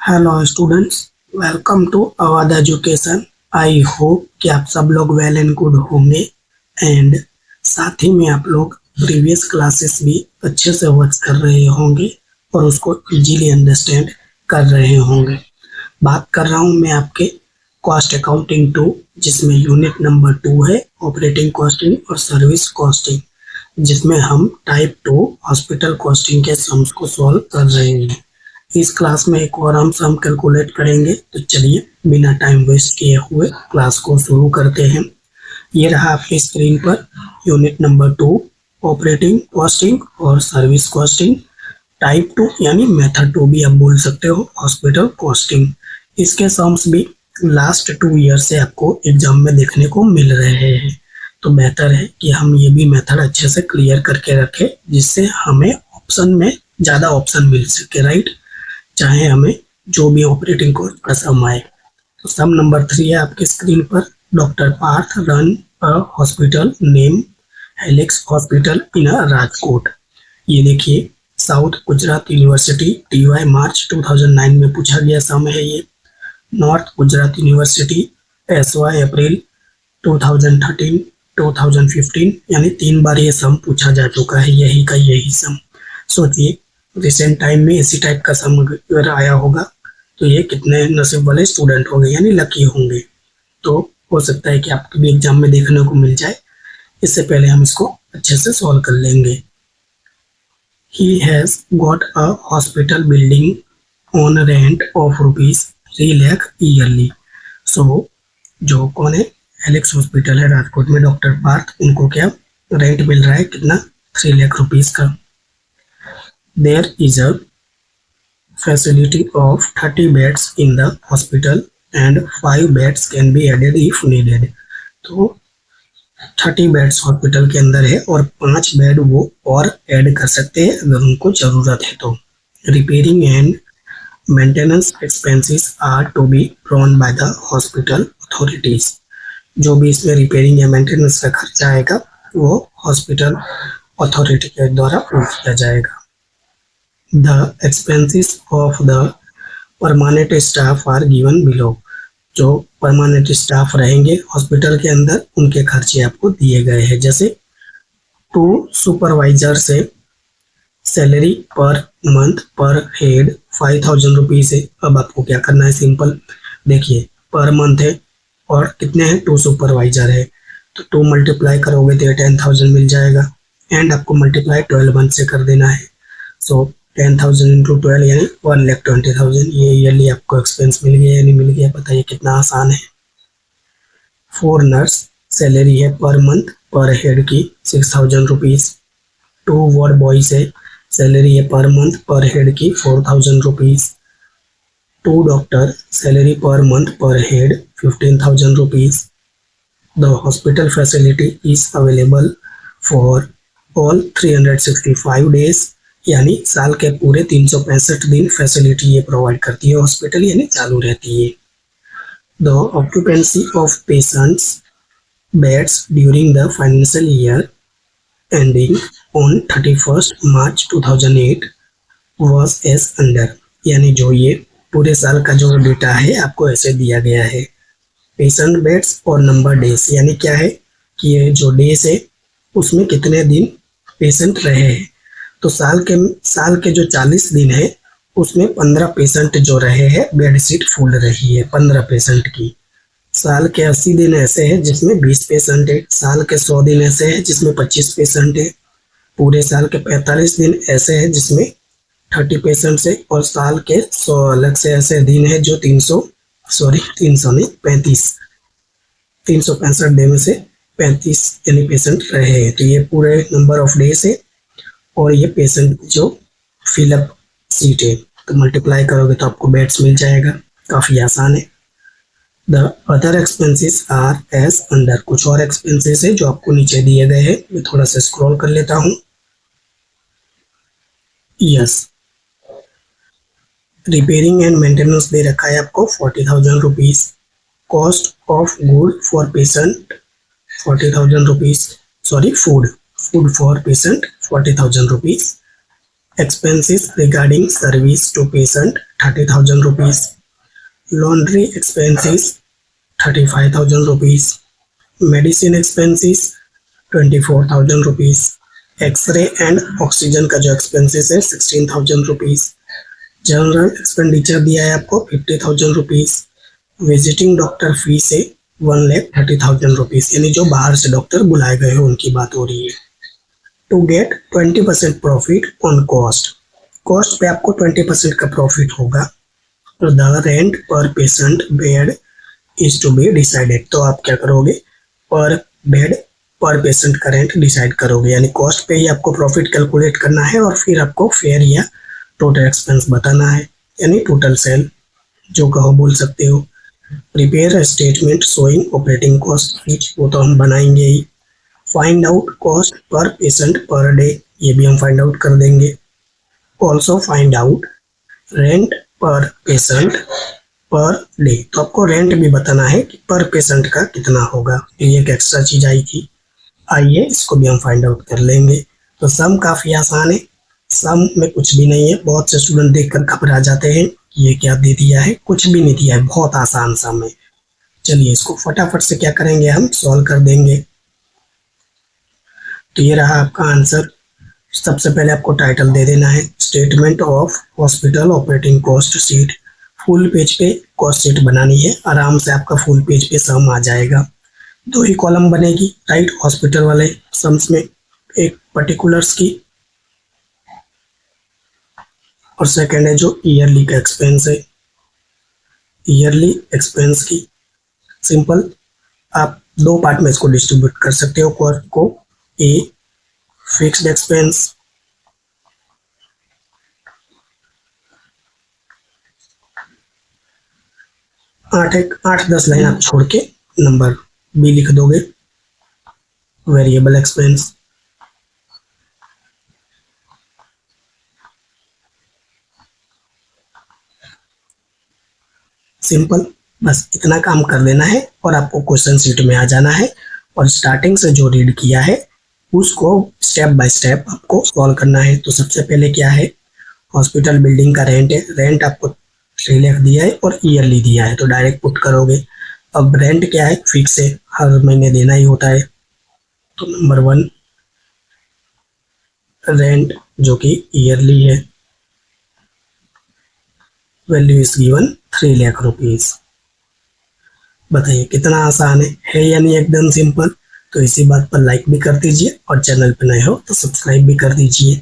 Hello students, welcome to Awadh education. I hope कि आप सब लोग वेल एंड गुड होंगे एंड साथ ही में आप लोग प्रीवियस क्लासेस भी अच्छे से वॉच कर रहे होंगे और उसको इजीली अंडरस्टैंड कर रहे होंगे। बात कर रहा हूँ मैं आपके कॉस्ट अकाउंटिंग 2, जिसमें यूनिट नंबर 2 है ऑपरेटिंग कॉस्टिंग और सर्विस कॉस्टिंग, जिसमें हम टाइप 2 हॉस्पिटल कॉस्टिंग के सम्स को सॉल्व कर रहे हैं। इस क्लास में एक और हम सम कैलकुलेट करेंगे, तो चलिए बिना टाइम वेस्ट किए हुए क्लास को शुरू करते हैं। ये रहा आपकी screen per unit number 2 operating costing और सर्विस कॉस्टिंग, टाइप 2 यानी मेथड 2 भी आप बोल सकते हो, हॉस्पिटल कॉस्टिंग। इसके सम्स भी लास्ट 2 ईयर से आपको एग्जाम में देखने को मिल रहे हैं, तो बेहतर है कि हम ये भी मेथड अच्छे से क्लियर करके रखें, जिससे हमें ऑप्शन में ज़्यादा ऑप्शन मिल सके, राइट। चाहे हमें जो भी ऑपरेटिंग कॉस्ट का सम आए। तो सम नंबर 3 है आपके स्क्रीन पर। Doctor Parth run a hospital name helix hospital in Rajkot. ये देखिए, south Gujarat university, TY March 2009 में पूछा गया सम है ये। North Gujarat university, SY April 2013 2015, यानी 3 बार ये सम पूछा जा चुका है, यही का यही सम। सोचिए, रिसेंट टाइम में इसी टाइप का सम अगर आया होगा तो ये कितने नसीब वाले स्टूडेंट होंगे, यानी लकी होंगे। तो हो सकता है कि आपके भी एग्जाम में देखने को मिल जाए। इससे पहले हम इसको अच्छे से सॉल्व कर लेंगे। He has got a hospital building on rent of ₹3 lakh yearly. So जो कौन है, हेलिक्स हॉस्पिटल है राजकोट में, डॉक्टर पार्थ, उनको क्या रेंट मिल रहा है, कितना, ₹3 लाख का। There is a facility of 30 beds in the hospital and 5 beds can be added if needed. तो 30 बेड्स हॉस्पिटल के अंदर है और 5 बेड वो और ऐड कर सकते हैं अगर उनको जरूरत है तो। Repairing and maintenance expenses are to be drawn by the hospital authorities. जो भी इसमें रिपेयरिंग या मेंटेनेंस का खर्चा आएगा वो हॉस्पिटल अथॉरिटी के द्वारा प्रूव किया जाएगा। The expenses of the permanent staff are given below. जो परमानेंट स्टाफ रहेंगे हॉस्पिटल के अंदर उनके खर्चे आपको दिए गए हैं। जैसे 2 सुपरवाइजर से salary per month per head 5,000 rupees है। अब आपको क्या करना है, सिंपल देखिए, पर मंथ है और कितने हैं, 2 सुपरवाइजर है, तो 2 मल्टीप्लाई करोगे तो 10,000 मिल जाएगा एंड आपको मल्टीप्लाई 12 मंथ से कर देना है। सो 10,000 इंटू 12 यानी 1,20,000। ये ईयरली आपको एक्सपेंस मिल गया या नहीं मिल गया, बताइए कितना आसान है। 4 नर्स सैलरी है पर मंथ पर हेड की 6,000 रुपीज। 2 वार्ड बॉयज है, सैलरी है पर मंथ पर हेड की 4,000 rupees. 2 doctor salary per month per head 15,000 rupees. The hospital facility is available for all 365 days, यानी साल के पूरे 365 दिन फैसिलिटी ये प्रोवाइड करती है हॉस्पिटल, यानी चालू रहती है। The occupancy of patients beds during the financial year ending on 31 March 2008 was as under. यानी जो ये पूरे साल का जो डेटा है आपको ऐसे दिया गया है, पेशेंट बेड्स और नंबर डेज, यानी क्या है कि ये जो डेज है उसमें कितने दिन पेशेंट रहे हैं। तो साल के जो 40 दिन है उसमें 15 पेशेंट जो रहे हैं, बेड सीट फुल रही है 15 पेशेंट की। साल के 80 दिन ऐसे हैं जिसमें 20 पेशेंट है। साल के 100 दिन ऐसे हैं जिसमें 25 पेशेंट है। पूरे साल के 45 दिन ऐसे हैं जिसमें 30 पेशेंट है और साल के 100 अलग से ऐसे दिन है जो 365 डे में से 35 यानी पेशेंट रहे हैं। तो ये पूरे नंबर ऑफ डेज है और ये पेशेंट जो फिलअप सीट है, तो मल्टीप्लाई करोगे तो आपको बेड्स मिल जाएगा, काफ़ी आसान है। The other expenses are as under. कुछ और एक्सपेंसेस है जो आपको नीचे दिए गए हैं, मैं थोड़ा सा स्क्रॉल कर लेता हूँ। यस, रिपेयरिंग एंड मेंटेनेंस दे रखा है आपको 40,000 rupees. Cost of good for patient 40,000 rupees, sorry food for patient 40,000 rupees. Expenses regarding service to patient 30,000 rupees. Laundry expenses 35,000 rupees. Medicine expenses 24,000 rupees. X-ray and oxygen का जो expenses है 16,000 rupees. General expenditure दिया है आपको 50,000 rupees. Visiting doctor fees है 1,30,000 rupees, यानी जो बाहर से डॉक्टर बुलाए गए हो उनकी बात हो रही है. To get 20% profit on cost. Cost पे आपको 20% का प्रॉफिट होगा. The rent per patient bed is to be decided. तो आप क्या करोगे, पर बेड पर पेशेंट का रेंट डिसाइड करोगे, यानी कॉस्ट पे ही आपको प्रॉफिट कैलकुलेट करना है और फिर आपको फेयर या टोटल एक्सपेंस बताना है, यानी टोटल सेल जो कहो बोल सकते हो. Prepare statement showing operating cost, वो तो हम बनाएंगे ही. Find out cost per patient per day, ये भी हम फाइंड आउट कर देंगे. Also find out rent per patient per day, तो आपको रेंट भी बताना है कि पर पेशेंट का कितना होगा. ये एक एक्स्ट्रा चीज आई थी, आइए इसको भी हम फाइंड आउट कर लेंगे. तो सम काफी आसान है, सम में कुछ भी नहीं है. बहुत से स्टूडेंट देखकर घबरा जाते हैं ये क्या दे दिया है, कुछ भी नहीं दिया है, बहुत आसान सम है. चलिए इसको फटाफट से क्या करेंगे, हम सॉल्व कर देंगे. तो ये रहा आपका आंसर. सबसे पहले आपको टाइटल दे देना है statement of hospital operating cost sheet. Full page पे कॉस्ट शीट बनानी है, आराम से आपका फुल पेज पे सम आ जाएगा. 2 ही कॉलम बनेगी, राइट, हॉस्पिटल वाले सम्स में, एक पर्टिकुलर्स की और सेकंड है जो ईयरली का एक्सपेंस है, ईयरली एक्सपेंस की. सिंपल, आप 2 पार्ट में इसको डिस्ट्रीब्यूट कर सकते हो कॉस्ट को. ए फिक्स्ड एक्सपेंस, आठ 10 लाइन आप छोड़ के नंबर बी लिख दोगे, वेरिएबल एक्सपेंस. सिंपल, बस इतना काम कर लेना है और आपको क्वेश्चन शीट में आ जाना है और स्टार्टिंग से जो रीड किया है उसको स्टेप बाय स्टेप आपको सॉल्व करना है. तो सबसे पहले क्या है, हॉस्पिटल बिल्डिंग का रेंट है, रेंट आपको 3 लाख दिया है और ईयरली दिया है, तो डायरेक्ट पुट करोगे. अब रेंट क्या है, फिक्स है, हर महीने देना ही होता है. तो नंबर 1 रेंट जो कि ईयरली है, value is given 3 lakh rupees. बताइए कितना आसान है या नहीं, एकदम सिंपल. तो इसी बात पर लाइक भी कर दीजिए और चैनल पर नए हो तो सब्सक्राइब भी कर दीजिए.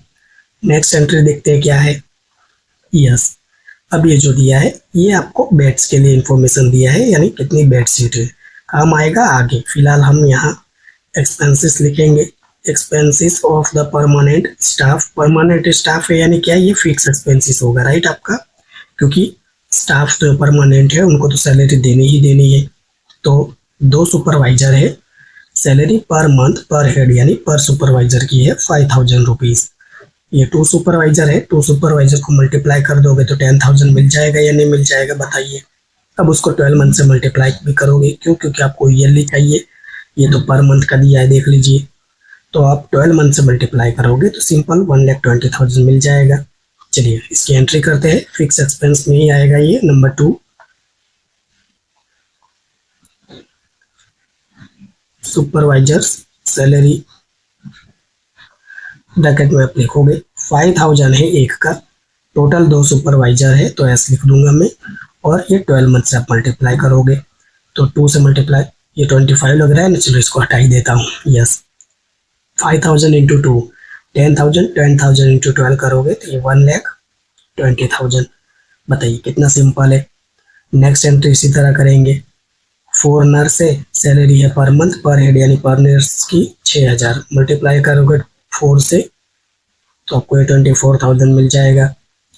नेक्स्ट एंट्री देखते हैं क्या है. यस, अब ये जो दिया है ये आपको बेड्स के लिए इंफॉर्मेशन दिया है, यानी कितनी बेड सीट है, काम आएगा आगे. फिलहाल हम यहाँ एक्सपेंसेस लिखेंगे. Expenses of the permanent staff, permanent staff है यानी क्या, ये फिक्स एक्सपेंसेस होगा, राइट आपका, क्योंकि स्टाफ जो परमानेंट है उनको तो सैलरी देनी ही देनी है. तो 2 सुपरवाइजर है, salary per month per head यानी पर सुपरवाइजर की है 5,000 रुपीज. ये 2 सुपरवाइजर है, 2 सुपरवाइजर को मल्टीप्लाई कर दोगे तो 10,000 मिल जाएगा या नहीं मिल जाएगा, बताइए. अब उसको 12 मंथ से मल्टीप्लाई भी करोगे, क्यों, क्योंकि आपको ईयरली चाहिए, ये तो पर मंथ का दिया है, देख लीजिए. तो आप 12 मंथ से मल्टीप्लाई करोगे तो सिंपल 1,20,000 मिल जाएगा. चलिए इसकी एंट्री करते हैं, फिक्स एक्सपेंस में ही आएगा ये नंबर 2. सुपरवाइजर्स सैलरी, ब्रैकेट में आप लिखोगे 5,000 है एक का, टोटल 2 सुपरवाइजर है तो ऐसे लिख दूंगा मैं, और ये 12 मंथ से आप मल्टीप्लाई करोगे तो 2 से मल्टीप्लाई, ये 25 लग रहा है ना, चलो इसको हटा ही देता हूँ. यस, 5,000 इंटू 2 10,000, 10,000 इंटू 12 करोगे तो ये 1,20,000. बताइए कितना सिंपल है. नेक्स्ट एंट्री इसी तरह करेंगे. 4 नर्स है, सैलरी है पर मंथ पर हेड यानी पर नर्स की 6,000, मल्टीप्लाई करोगे 4 से तो आपको ये 24,000 मिल जाएगा,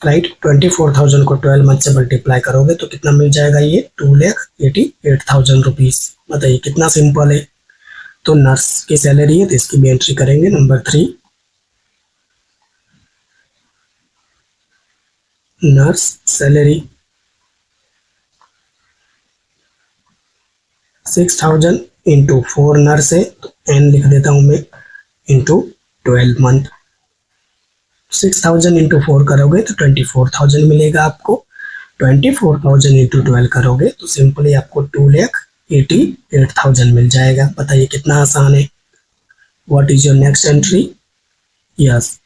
राइट. 24,000 को 12 मंथ से मल्टीप्लाई करोगे तो कितना मिल जाएगा, ये 2,88,000 रुपीज. बताइए कितना सिंपल है. तो नर्स की सैलरी है तो इसकी भी एंट्री करेंगे number 3. Nurse salary 6,000 into 4 nurse है तो एन लिख देता हूं मैं, इंटू 12 मंथ. 6,000 इंटू 4 करोगे तो 24,000 मिलेगा आपको. 24,000 इंटू 12 करोगे तो सिंपली आपको 2,88,000 मिल जाएगा। बताइए कितना आसान है। What is your next entry? Yes,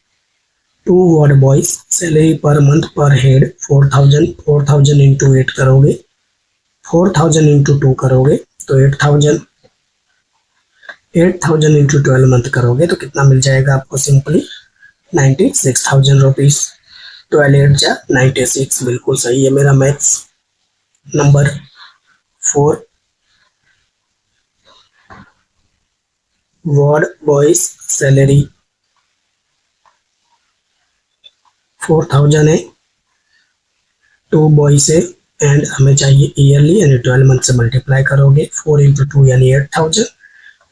2 ward boys salary per month per head 4,000 into 8 करोगे, 4,000 इंटू 2 करोगे तो 8,000, 8,000 इंटू 12 मंथ करोगे तो कितना मिल जाएगा आपको? Simply 96,000 rupees. 12 8 जा 96, बिल्कुल सही है मेरा maths. Number 4, ward boys salary 4,000 है, 2 बॉयज है एंड हमें चाहिए ईयरली यानी 12 मंथ से मल्टीप्लाई करोगे। 4 इंटू 2 यानी 8,000,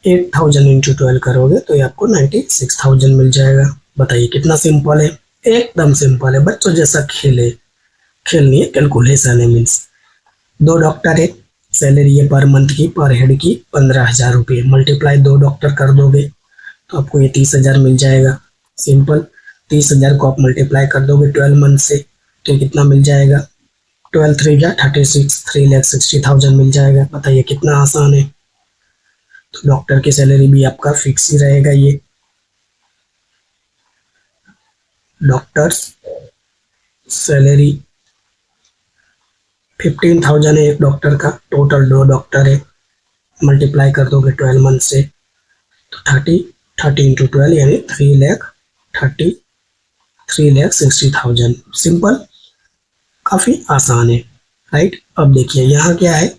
8,000 इंटू 12 करोगे तो ये आपको 96,000 मिल जाएगा। बताइए कितना सिंपल है, एकदम सिंपल है, बच्चों जैसा खेल नहीं है, कैलकुलेशन है। मीन्स 2 डॉक्टर है, सैलरी है पर मंथ की पर हेड की 15,000 रुपये, मल्टीप्लाई 2 डॉक्टर कर दोगे तो आपको ये 30,000 मिल जाएगा। सिंपल 30,000 को आप मल्टीप्लाई कर दोगे 12 मंथ से तो कितना मिल जाएगा? 12 3 जा 36, 3,60,000 मिल जाएगा। बताइए कितना आसान है। तो डॉक्टर की सैलरी भी आपका फिक्स ही रहेगा। ये डॉक्टर्स सैलरी 15,000 है एक डॉक्टर का, टोटल 2 डॉक्टर है, मल्टीप्लाई कर दोगे 12 मंथ से तो 30 इंटू 12 यानी 3,60,000। सिंपल, काफी आसान है, राइट। अब देखिए यहाँ क्या है,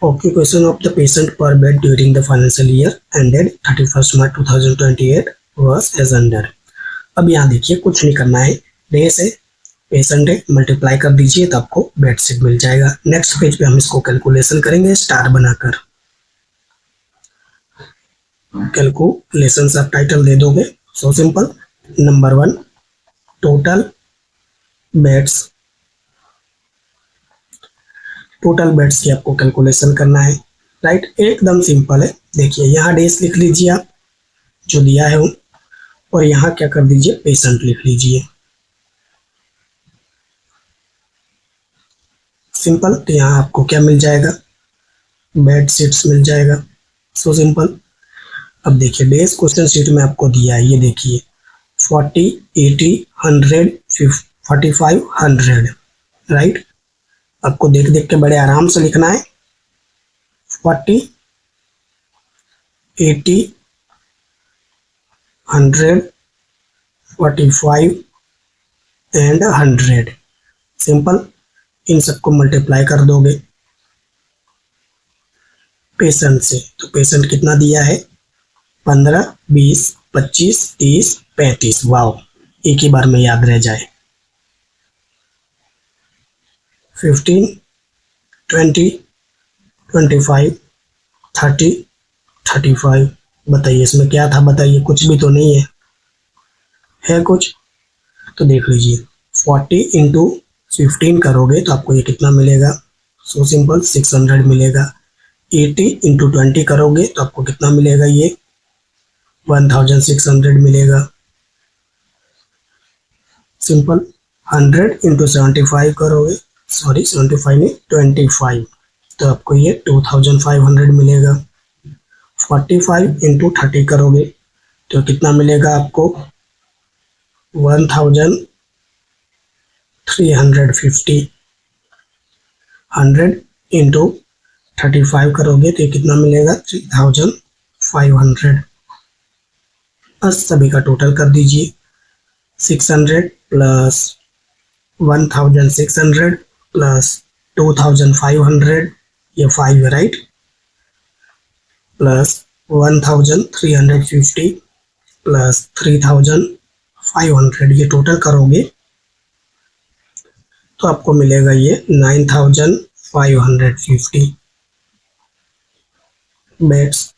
occupation of the patient per bed during the financial year ended 31 March 2028 was as under. अब यहाँ देखिए कुछ नहीं करना है, डे से पेशेंट है मल्टीप्लाई कर दीजिए तो आपको बेड शीट मिल जाएगा। नेक्स्ट पेज पे हम इसको कैलकुलेशन करेंगे स्टार बनाकर। कैलकुलेशन सब टाइटल दे दोगे। So simple, number 1 total beds, total beds की आपको कैलकुलेशन करना है, राइट। एकदम सिंपल है। देखिए यहाँ डेज लिख लीजिए आप जो दिया है और यहाँ क्या कर दीजिए, पेशेंट लिख लीजिए। सिंपल, तो यहाँ आपको क्या मिल जाएगा? बेड शीट्स मिल जाएगा। So simple. अब देखिए डेज क्वेश्चन शीट में आपको दिया है, ये देखिए 40, 80, 100, 45, 100, राइट। आपको देख देख के बड़े आराम से लिखना है। 40, 80, 100, 45 एंड 100। सिंपल, इन सबको मल्टीप्लाई कर दोगे पेशेंट से तो पेशेंट कितना दिया है? 15, 20, 25, 30, 35। वाओ, एक ही बार में याद रह जाए। 15, 20, 25, 30, 35। बताइए इसमें क्या था? बताइए, कुछ भी तो नहीं है कुछ? तो देख लीजिए 40 इंटू 15 करोगे तो आपको ये कितना मिलेगा? सो सिंपल 600 मिलेगा। 80 इंटू 20 करोगे तो आपको कितना मिलेगा? ये 1600 मिलेगा। सिंपल 100 इंटू 75 करोगे, सॉरी 75 नहीं 25, तो आपको ये 2500 मिलेगा। 45 इंटू 30 करोगे तो कितना मिलेगा आपको? 1350। 100 इंटू 35 करोगे तो कितना मिलेगा? 3500। बस सभी का टोटल कर दीजिए। 600 प्लस 1600 प्लस 2500, ये 5 है, राइट, प्लस 1350 प्लस 3500, ये टोटल करोगे तो आपको मिलेगा ये 9550 बेड्स।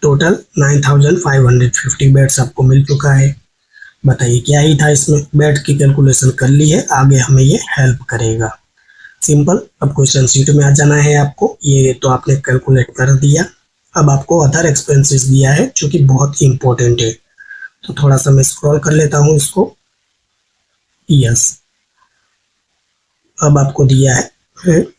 टोटल 9550 बेड्स आपको मिल चुका है। बताइए क्या ही था इसमें, बेड की कैलकुलेशन कर ली है, आगे हमें ये हेल्प करेगा। सिंपल, अब क्वेश्चन शीट में आ जाना है आपको। ये तो आपने कैलकुलेट कर दिया। अब आपको अदर एक्सपेंसेस दिया है जो कि बहुत इंपॉर्टेंट है, तो थोड़ा सा मैं स्क्रॉल कर लेता हूँ इसको। यस, अब आपको दिया है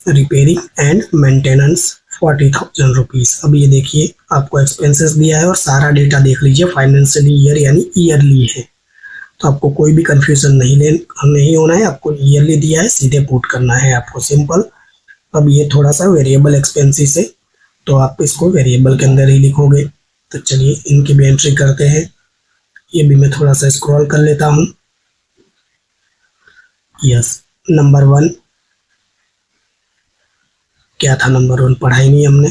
रिपेयरिंग एंड मेंटेनेंस 40,000 रुपीज़। अब ये देखिए आपको एक्सपेंसेस दिया है और सारा डेटा देख लीजिए, फाइनेंशियल ईयर यानी ईयरली है, तो आपको कोई भी कंफ्यूजन नहीं होना है। आपको ईयरली दिया है, सीधे पुट करना है आपको, सिंपल। अब ये थोड़ा सा वेरिएबल एक्सपेंसेस है, तो आप इसको वेरिएबल के अंदर ही लिखोगे। तो चलिए इनकी भी एंट्री करते हैं। ये भी मैं थोड़ा सा स्क्रॉल कर लेता हूँ। यस, नंबर 1 क्या था? नंबर 1 पढ़ा ही नहीं हमने।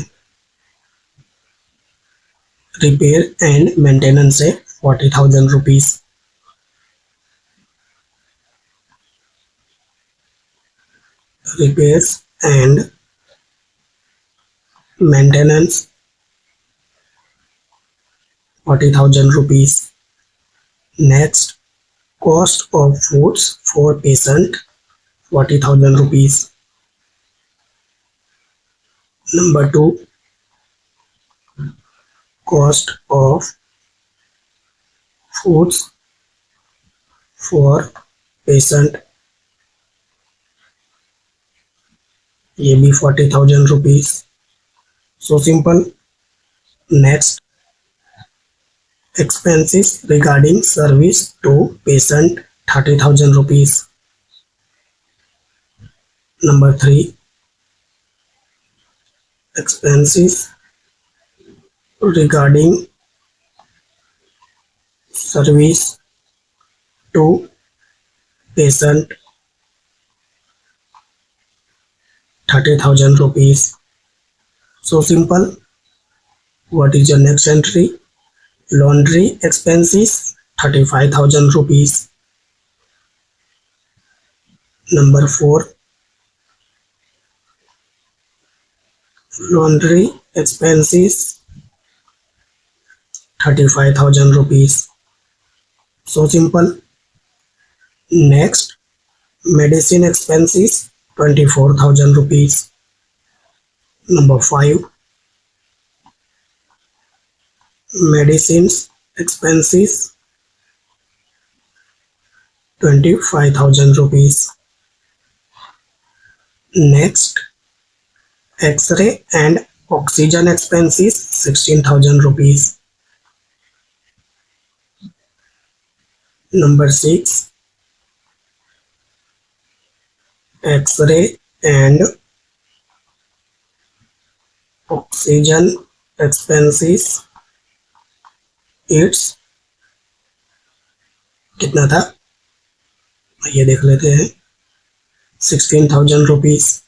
रिपेयर एंड मेंटेनेंस है 40,000 rupees. repairs and maintenance 40,000 rupees. Next, cost of foods for patient 40,000 rupees. Number 2, cost of foods for patient, ये भी 40,000 rupees. So simple. Next, expenses regarding service to patient 30,000 rupees. Number 3, expenses regarding service to patient 30,000 rupees. So simple. What is your next entry? Laundry expenses 35,000 rupees. Number 4, laundry expenses 35,000 rupees. So simple. Next, medicine expenses 24,000 rupees. Number 5, medicines expenses 25,000 rupees. Next, X-ray and oxygen expenses 16,000 rupees. Number 6, X-ray and oxygen expenses, it's कितना था ये देख लेते हैं, 16,000 rupees.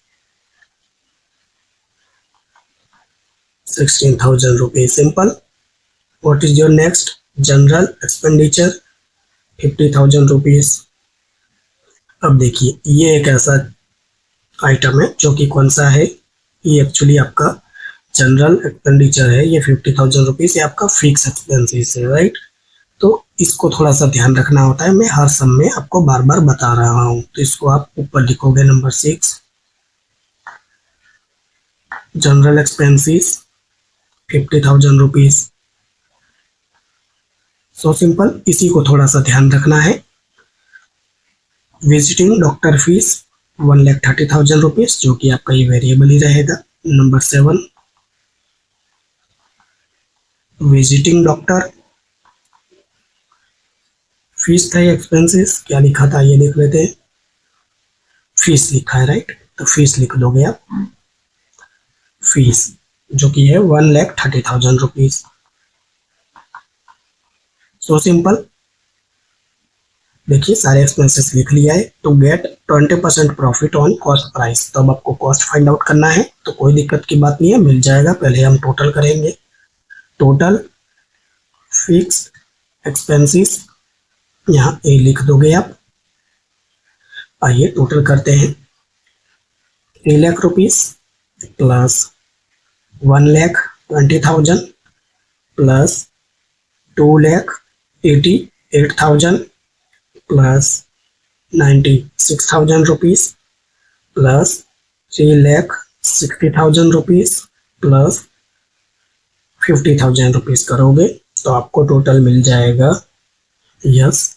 16,000 rupees, simple. What is your next? General expenditure 50,000 rupees. अब देखिए ये एक ऐसा आइटम है जो कि कौन सा है, ये एक्चुअली आपका जनरल एक्सपेंडिचर है। ये 50,000 रुपीज, ये आपका फिक्स एक्सपेंसेस है, राइट। तो इसको थोड़ा सा ध्यान रखना होता है, मैं हर सम में आपको बार बार बता रहा हूँ। तो इसको आप ऊपर लिखोगे, number 6, general expenses 50,000 rupees. So simple, इसी को थोड़ा सा ध्यान रखना है। विजिटिंग डॉक्टर फीस 1,30,000 रुपीज, जो कि आपका ये वेरिएबल ही रहेगा। नंबर 7, विजिटिंग डॉक्टर फीस था, एक्सपेंसेस क्या लिखा था ये देख लेते हैं। फीस लिखा है, राइट, तो फीस लिख दोगे आप, फीस जो कि है 1,30,000 रुपीज। सो सिंपल, देखिए सारे एक्सपेंसेस लिख लिया है। To get 20% profit on cost price, तो अब आपको कॉस्ट फाइंड आउट करना है, तो कोई दिक्कत की बात नहीं है, मिल जाएगा। पहले हम टोटल करेंगे। टोटल फिक्स्ड एक्सपेंसेस यहाँ ए लिख दोगे आप। आइए टोटल करते हैं। 3 lakh rupees plus 1,20,000 plus 2,88,000 plus 96,000 rupees plus 3,60,000 rupees plus 50,000 rupees करोगे तो आपको टोटल मिल जाएगा, यस,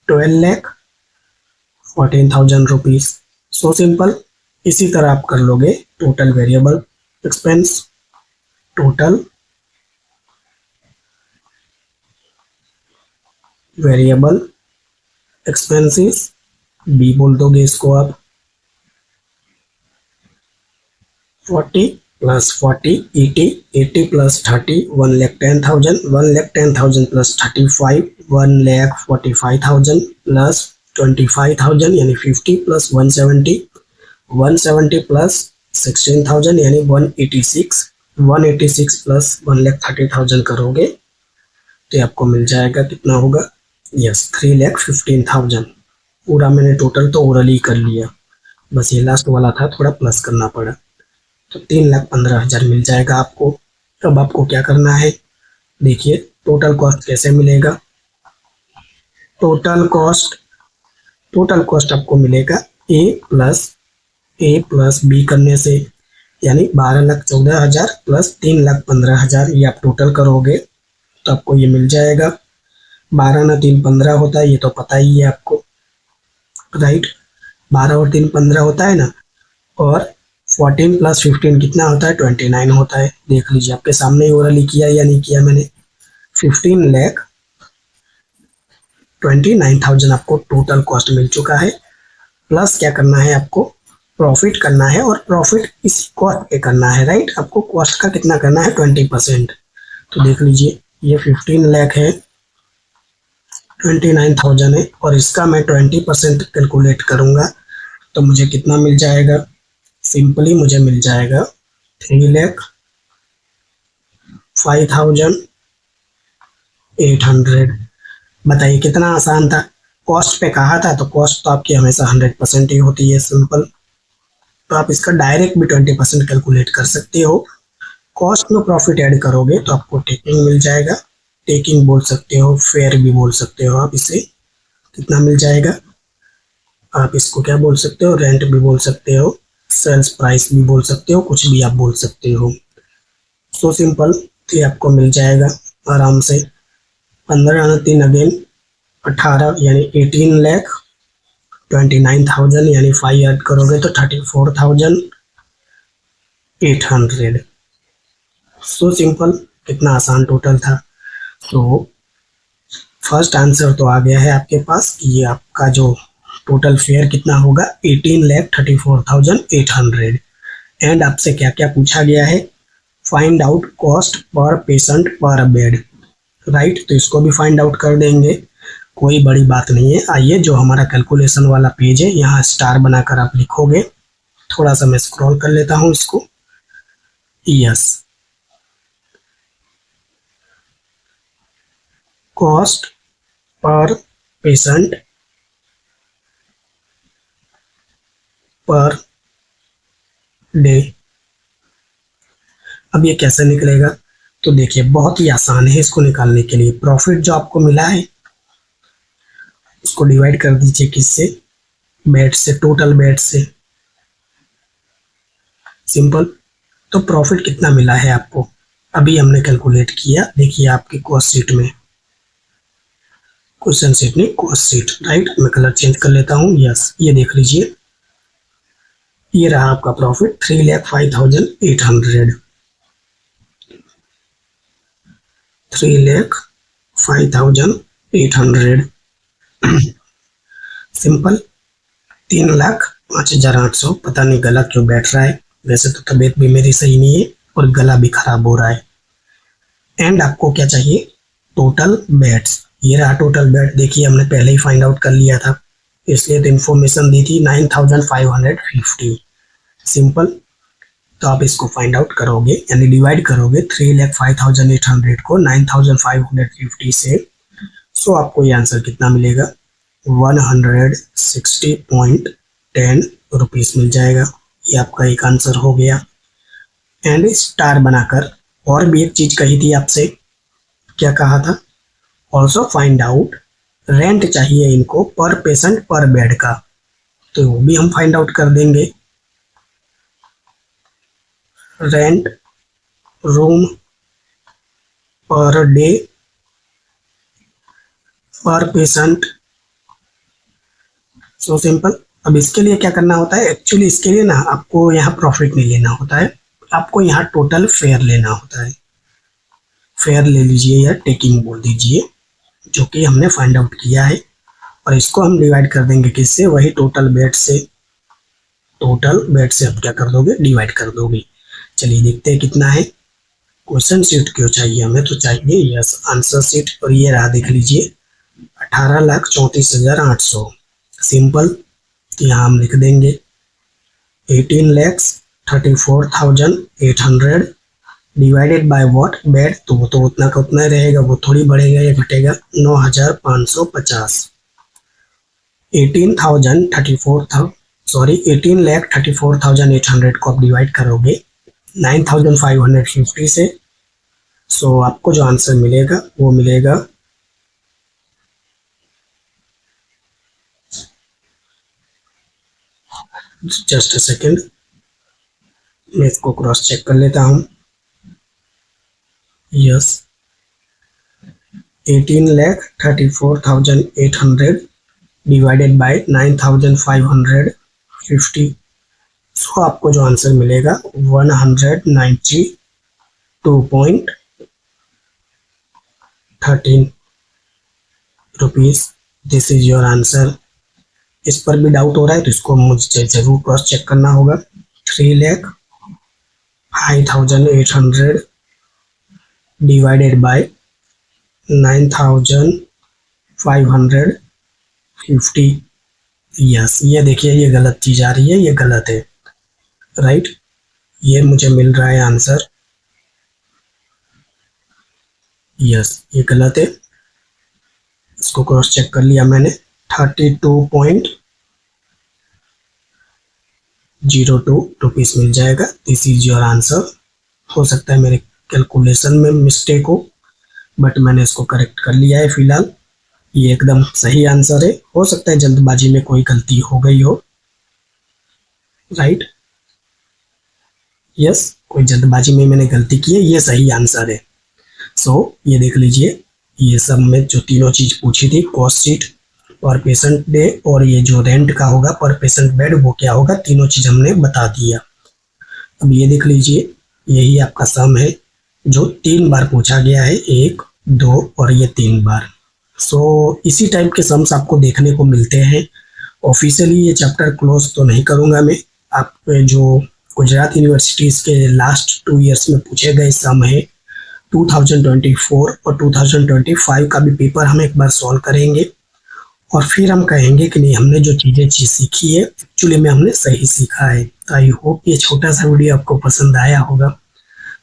12,14,000 रुपीज। So simple. इसी तरह आप कर लोगे total variable expense, total variable expenses, बी बोल दोगे इसको आप। 40 प्लस 40 80, 80 प्लस 30 1,10,000, 1,10,000 प्लस 35 1,45,000 प्लस 25,000 यानी 50 प्लस 170, 170 प्लस 16,000 यानी 186, 186 प्लस 1,30,000 करोगे तो आपको मिल जाएगा कितना होगा, यस 3,15,000। पूरा मैंने टोटल तो ओरली कर लिया, बस ये लास्ट वाला था थोड़ा प्लस करना पड़ा, तो 3,15,000 मिल जाएगा आपको। अब आपको क्या करना है, देखिए टोटल कॉस्ट कैसे मिलेगा। टोटल कॉस्ट आपको मिलेगा ए प्लस बी करने से, यानी 12,14,000 प्लस 3,15,000, ये आप टोटल करोगे तो आपको ये मिल जाएगा। 12 ना 3 15 होता है, ये तो पता ही है आपको, राइट। 12 और 3 15 होता है ना, और 14 प्लस 15 कितना होता है, 29 होता है। देख लीजिए आपके सामने ही ओरली किया या नहीं किया मैंने। 15,29,000 आपको टोटल कॉस्ट मिल चुका है। प्लस क्या करना है आपको, प्रॉफिट करना है, और प्रॉफिट इसी कॉस्ट पे करना है, राइट। आपको कॉस्ट का कितना करना है, 20%। तो देख लीजिए ये 15 लाख है, 29,000 है, और इसका मैं 20% कैलकुलेट करूंगा तो मुझे कितना मिल जाएगा, सिंपली मुझे मिल जाएगा 3,05,800। बताइए कितना आसान था। कॉस्ट पे कहा था तो कॉस्ट तो आपकी हमेशा 100% ही होती है, सिंपल। तो आप इसका डायरेक्ट भी 20% कैलकुलेट कर सकते हो। कॉस्ट में प्रॉफिट ऐड करोगे तो आपको टेकिंग मिल जाएगा, टेकिंग बोल सकते हो, फेयर भी बोल सकते हो आप इसे। कितना मिल जाएगा, आप इसको क्या बोल सकते हो, रेंट भी बोल सकते हो, सेल्स प्राइस भी बोल सकते हो, कुछ भी आप बोल सकते हो। सो सिंपल, तो ये आपको मिल जाएगा आराम से। 15 3 अगेन 18 यानी 18,29,000 यानी 5 ऐड करोगे तो 34,800। सो सिंपल, कितना आसान टोटल था। तो फर्स्ट आंसर तो आ गया है आपके पास कि ये आपका जो टोटल फेयर कितना होगा, 18,34,800। एंड आपसे क्या क्या पूछा गया है, find out cost per patient per bed, right. तो इसको भी फाइंड आउट कर देंगे, कोई बड़ी बात नहीं है। आइए जो हमारा कैलकुलेशन वाला पेज है यहाँ स्टार बनाकर आप लिखोगे। थोड़ा सा मैं स्क्रॉल कर लेता हूँ इसको, yes. Cost per patient per day. अब ये कैसे निकलेगा, तो देखिए बहुत ही आसान है इसको निकालने के लिए। प्रॉफिट जो आपको मिला है उसको डिवाइड कर दीजिए किससे, बेड से, टोटल बेड से, सिंपल। तो प्रॉफिट कितना मिला है आपको, अभी हमने कैलकुलेट किया, देखिए आपकी कॉस्ट शीट में, क्वेश्चन शीट नहीं कॉस्ट शीट, राइट। मैं कलर चेंज कर लेता हूँ, यस। ये देख लीजिए, ये रहा आपका प्रॉफिट 3,05,800, 3,05,800, सिंपल। 3,05,800। पता नहीं गला क्यों बैठ रहा है, वैसे तो तबीयत भी मेरी सही नहीं है और गला भी खराब हो रहा है। एंड आपको क्या चाहिए, टोटल बेड्स। ये रहा टोटल बेड, देखिए हमने पहले ही फाइंड आउट कर लिया था, इसलिए तो इन्फॉर्मेशन दी थी 9,550, सिंपल। तो आप इसको फाइंड आउट करोगे यानी डिवाइड करोगे 3,05,800 को 9,550 से, सो आपको ये आंसर कितना मिलेगा, 160.10 रुपीज मिल जाएगा। ये आपका एक आंसर हो गया। एंड स्टार बनाकर और भी एक चीज कही थी आपसे, क्या कहा था, ऑल्सो फाइंड आउट रेंट चाहिए इनको पर पेशेंट पर बेड का, तो वो भी हम फाइंड आउट कर देंगे। रेंट रूम पर डे पर पेशेंट, सो सिंपल। अब इसके लिए क्या करना होता है, एक्चुअली इसके लिए ना आपको यहाँ प्रॉफिट नहीं लेना होता है, आपको यहाँ टोटल फेयर लेना होता है। फेयर ले लीजिए या टेकिंग बोल दीजिए, जो कि हमने फाइंड आउट किया है, और इसको हम डिवाइड कर देंगे किससे, वही टोटल बेट से। टोटल बेट से आप क्या कर दोगे, डिवाइड कर दोगे। चलिए देखते हैं कितना है। क्वेश्चन शीट क्यों चाहिए हमें, तो चाहिए यस आंसर शीट, और ये रहा देख लीजिए 18,34,800। सिंपल, तो यहाँ हम लिख देंगे 18,34,800 डिवाइडेड बाय व्हाट, बेड, तो वो तो उतना का उतना ही रहेगा, वो थोड़ी बढ़ेगा या घटेगा। 9,550। 18,34,800 को आप डिवाइड करोगे 9,550 से, सो आपको जो आंसर मिलेगा वो मिलेगा जस्ट अ सेकेंड, मैं इसको क्रॉस चेक कर लेता हूँ। यस 18,34,800 डिवाइडेड बाय 9,550, सो आपको जो आंसर मिलेगा 192.13 rupees. This is your answer. इस पर भी डाउट हो रहा है तो इसको मुझे जरूर क्रॉस चेक करना होगा। 3,05,800 डिवाइडेड बाय 9,550। यस, ये देखिए ये गलत चीज आ रही है, ये गलत है, राइट। ये मुझे मिल रहा है आंसर, यस ये गलत है, इसको क्रॉस चेक कर लिया मैंने। 32.02 रुपीज मिल जाएगा। This is your answer. हो सकता है मेरे कैलकुलेशन में मिस्टेक हो, बट मैंने इसको करेक्ट कर लिया है फिलहाल। ये एकदम सही आंसर है। हो सकता है जल्दबाजी में कोई गलती हो गई हो, राइट। यस, कोई जल्दबाजी में मैंने गलती की है, ये सही आंसर है। सो ये देख लीजिए, ये सब में जो तीनों चीज पूछी थी, कॉस्ट शीट, पर पेशेंट डे, और ये जो रेंट का होगा पर पेशेंट बेड, वो क्या होगा, तीनों चीज हमने बता दिया। अब ये देख लीजिए, यही आपका सम है जो 3 बार पूछा गया है, 1, 2 और ये 3 बार। सो इसी टाइप के सम्स आपको देखने को मिलते हैं। ऑफिशियली ये चैप्टर क्लोज तो नहीं करूंगा मैं। आप जो गुजरात यूनिवर्सिटीज के लास्ट 2 ईयर्स में पूछे गए सम है, 2024 और 2025 का भी पेपर हम एक बार सॉल्व करेंगे, और फिर हम कहेंगे कि नहीं, हमने जो चीज़ें सीखी है एक्चुअली में हमने सही सीखा है। तो आई होप ये छोटा सा वीडियो आपको पसंद आया होगा।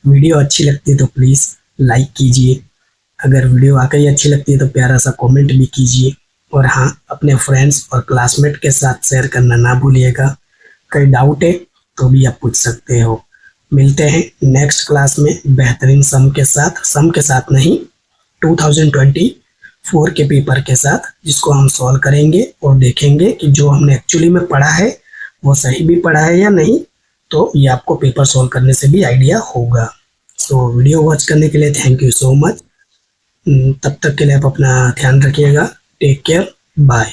वीडियो अच्छी लगती है तो प्लीज़ लाइक कीजिए, अगर वीडियो वाकई अच्छी लगती है तो प्यारा सा कमेंट भी कीजिए, और हाँ, अपने फ्रेंड्स और क्लासमेट के साथ शेयर करना ना भूलिएगा। कोई डाउट है तो भी आप पूछ सकते हो। मिलते हैं नेक्स्ट क्लास में बेहतरीन सम के साथ नहीं, 2024 के पेपर के साथ, जिसको हम सॉल्व करेंगे और देखेंगे कि जो हमने एक्चुअली में पढ़ा है वो सही भी पढ़ा है या नहीं। तो ये आपको पेपर सॉल्व करने से भी आइडिया होगा। सो वीडियो वॉच करने के लिए थैंक यू सो मच। तब तक के लिए आप अपना ध्यान रखिएगा। Take care, bye.